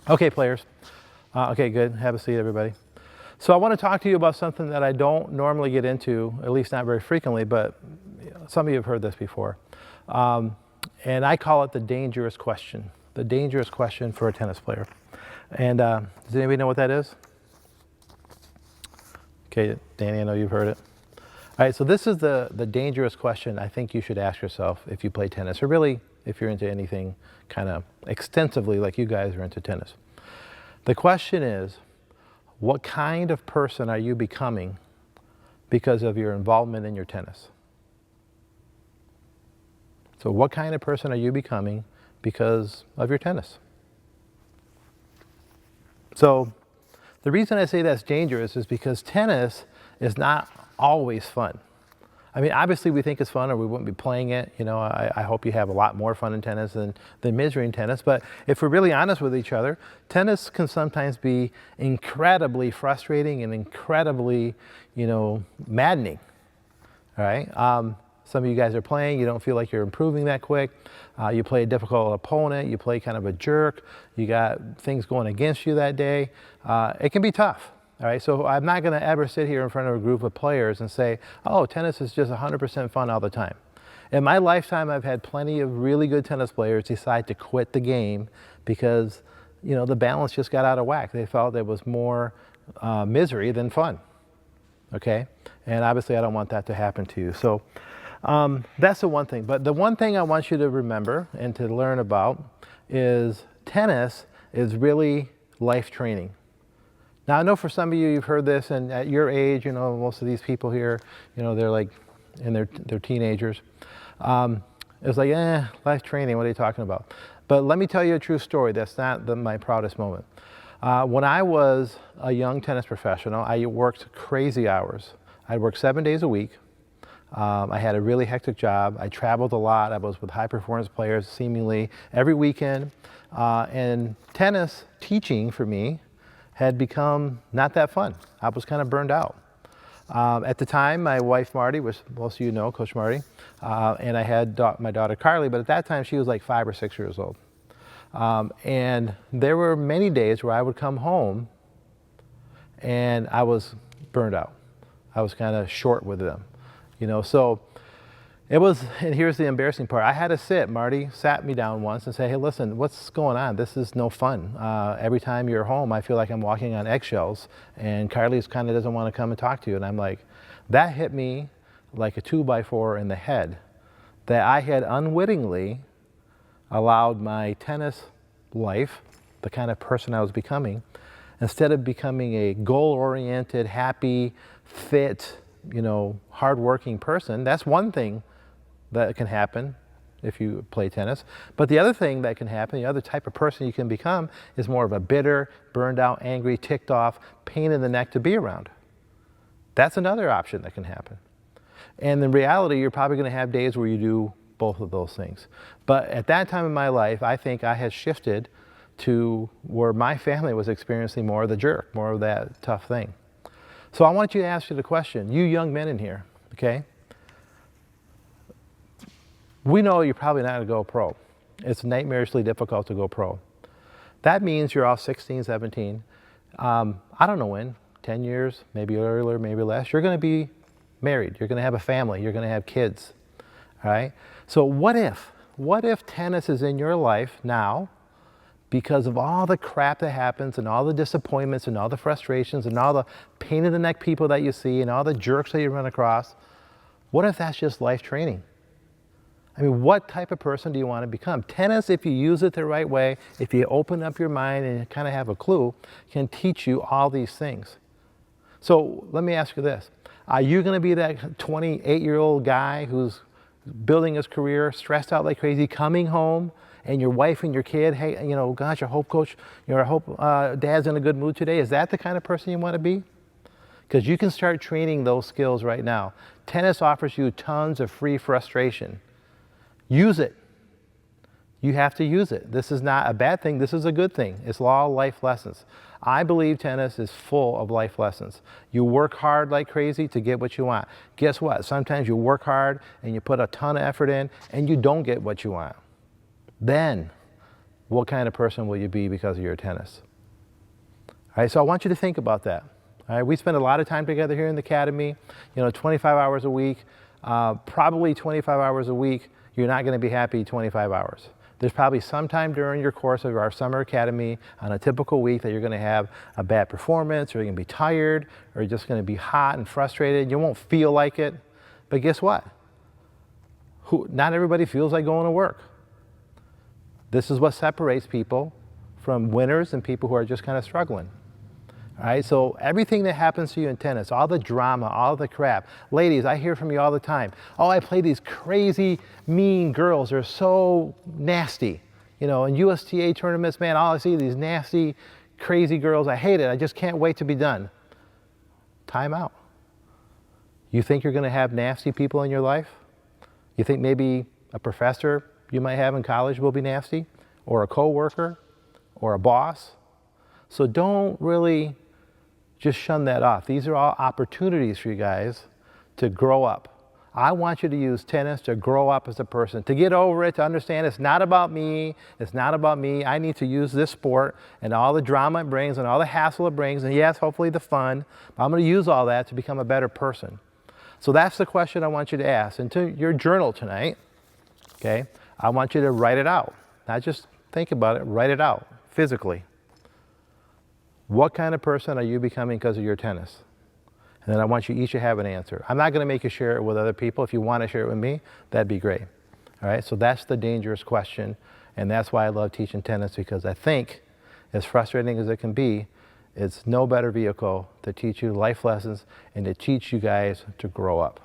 Okay, players. Okay, good. Have a seat, everybody. So I want to talk to you about something that I don't normally get into, at least not very frequently, but some of you have heard this before. And I call it the dangerous question. The dangerous question for a tennis player. And does anybody know what that is? Okay, Danny, I know you've heard it. All right, so this is the dangerous question I think you should ask yourself if you play tennis, or really if you're into anything kind of extensively like you guys are into tennis. The question is, what kind of person are you becoming because of your involvement in your tennis? So what kind of person are you becoming because of your tennis? So the reason I say that's dangerous is because tennis is not always fun. I mean, obviously we think it's fun or we wouldn't be playing it. You know, I hope you have a lot more fun in tennis than misery in tennis. But if we're really honest with each other, tennis can sometimes be incredibly frustrating and incredibly, maddening. All right. Some of you guys are playing, you don't feel like you're improving that quick. You play a difficult opponent, you play kind of a jerk, you got things going against you that day. It can be tough. All right, so I'm not going to ever sit here in front of a group of players and say, oh, tennis is just 100% fun all the time. In my lifetime, I've had plenty of really good tennis players decide to quit the game because, the balance just got out of whack. They felt there was more misery than fun. Okay, and obviously I don't want that to happen to you. So that's the one thing. But the one thing I want you to remember and to learn about is tennis is really life training. Now, I know for some of you, you've heard this, and at your age, most of these people here, they're like in their teenagers. It's like, life training, what are you talking about? But let me tell you a true story. That's not my proudest moment. When I was a young tennis professional, I worked crazy hours. I worked 7 days a week. I had a really hectic job. I traveled a lot. I was with high performance players seemingly every weekend. And tennis teaching for me had become not that fun. I was kind of burned out. At the time, my wife Marty, which most of you know, Coach Marty, and I had my daughter Carly, but at that time she was like 5 or 6 years old. And there were many days where I would come home and I was burned out. I was kind of short with them, so it was, and here's the embarrassing part. I had to sit, Marty sat me down once and say, hey, listen, what's going on? This is no fun. Every time you're home, I feel like I'm walking on eggshells, and Carly kind of doesn't want to come and talk to you. And I'm like, that hit me like a 2x4 in the head, that I had unwittingly allowed my tennis life, the kind of person I was becoming, instead of becoming a goal-oriented, happy, fit, hardworking person. That's one thing that can happen if you play tennis. But the other thing that can happen, the other type of person you can become, is more of a bitter, burned out, angry, ticked off, pain in the neck to be around. That's another option that can happen. And in reality, you're probably going to have days where you do both of those things. But at that time in my life, I think I had shifted to where my family was experiencing more of the jerk, more of that tough thing. So I want you to ask you the question, you young men in here, okay? We know you're probably not going to go pro. It's nightmarishly difficult to go pro. That means you're all 16, 17. I don't know when, 10 years, maybe earlier, maybe less. You're going to be married. You're going to have a family. You're going to have kids. All right? So what if tennis is in your life now because of all the crap that happens and all the disappointments and all the frustrations and all the pain in the neck people that you see and all the jerks that you run across? What if that's just life training? I mean, what type of person do you want to become? Tennis, if you use it the right way, if you open up your mind and you kind of have a clue, can teach you all these things. So let me ask you this. Are you going to be that 28-year-old guy who's building his career, stressed out like crazy, coming home, and your wife and your kid, hey, gosh, I hope coach, I hope dad's in a good mood today. Is that the kind of person you want to be? Because you can start training those skills right now. Tennis offers you tons of free frustration. Use it. You have to use it. This is not a bad thing. This is a good thing. It's all life lessons. I believe tennis is full of life lessons. You work hard like crazy to get what you want. Guess what? Sometimes you work hard and you put a ton of effort in and you don't get what you want. Then what kind of person will you be because of your tennis? All right, so I want you to think about that. All right, we spend a lot of time together here in the academy, 25 hours a week, probably 25 hours a week, you're not going to be happy 25 hours. There's probably some time during your course of our summer academy on a typical week that you're going to have a bad performance, or you're going to be tired, or you're just going to be hot and frustrated. You won't feel like it. But guess what? Not everybody feels like going to work. This is what separates people from winners and people who are just kind of struggling. All right, so everything that happens to you in tennis, all the drama, all the crap. Ladies, I hear from you all the time. Oh, I play these crazy, mean girls. They're so nasty. In USTA tournaments, man, all I see are these nasty, crazy girls. I hate it. I just can't wait to be done. Time out. You think you're going to have nasty people in your life? You think maybe a professor you might have in college will be nasty? Or a coworker? Or a boss? So don't really just shun that off. These are all opportunities for you guys to grow up. I want you to use tennis to grow up as a person, to get over it, to understand it's not about me, it's not about me. I need to use this sport and all the drama it brings and all the hassle it brings, and yes, hopefully the fun, but I'm going to use all that to become a better person. So that's the question I want you to ask. And to your journal tonight, okay, I want you to write it out. Not just think about it, write it out physically. What kind of person are you becoming because of your tennis? And then I want you each to have an answer. I'm not going to make you share it with other people. If you want to share it with me, that'd be great. All right, so that's the dangerous question. And that's why I love teaching tennis, because I think, as frustrating as it can be, it's no better vehicle to teach you life lessons and to teach you guys to grow up.